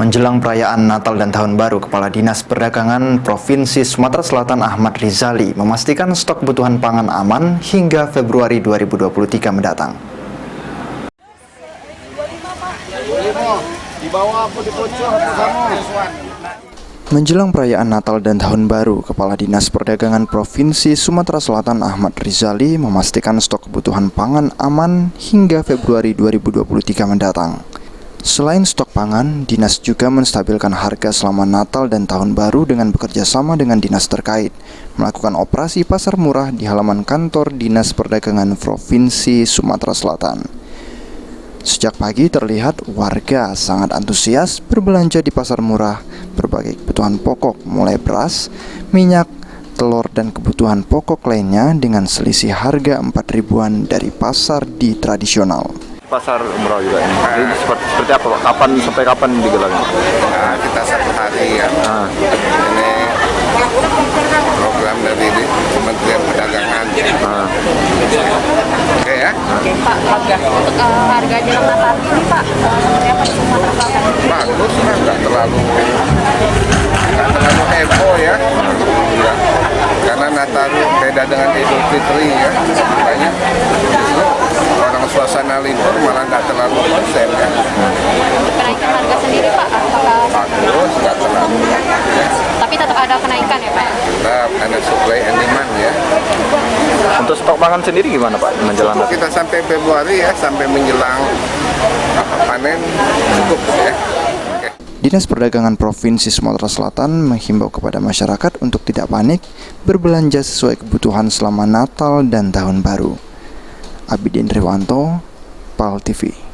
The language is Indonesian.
Menjelang perayaan Natal dan Tahun Baru, Kepala Dinas Perdagangan Provinsi Sumatera Selatan Ahmad Rizali memastikan stok kebutuhan pangan aman hingga Februari 2023 mendatang. Menjelang perayaan Natal dan Tahun Baru, Kepala Dinas Perdagangan Provinsi Sumatera Selatan Ahmad Rizali memastikan stok kebutuhan pangan aman hingga Februari 2023 mendatang. Selain stok pangan, Dinas juga menstabilkan harga selama Natal dan Tahun Baru dengan bekerja sama dengan dinas terkait, melakukan operasi pasar murah di halaman kantor Dinas Perdagangan Provinsi Sumatera Selatan. Sejak pagi terlihat warga sangat antusias berbelanja di pasar murah berbagai kebutuhan pokok mulai beras, minyak, telur dan kebutuhan pokok lainnya dengan selisih harga 4.000-an dari pasar di tradisional. Pasar murah juga ini. Jadi seperti apa Pak? Kapan sampai kapan digelar? Nah, kita 1 hari ya. Ini program dari Kementerian Perdagangan. Oke ya. Oke Pak, untuk harga jelang Natal ini Pak, seperti apa di Sumatera Selatan? Bagus lah, nggak terlalu heboh ya. Ya. Karena Natal beda dengan Idul Fitri ya. Banyak orang suasana libur malah nggak terlalu konsen ya. Kenaikan harga sendiri Pak, apakah Bagus, nggak terlalu. Ya. tapi tetap ada kenaikan ya Pak? Tetap ada supply and demand ya. Untuk stok pangan sendiri gimana Pak menjelang Natal? Kita sampai Februari ya, sampai menjelang panen cukup ya. Dinas Perdagangan Provinsi Sumatera Selatan menghimbau kepada masyarakat untuk tidak panik berbelanja sesuai kebutuhan selama Natal dan Tahun Baru. Abidin Riwanto, PAL TV.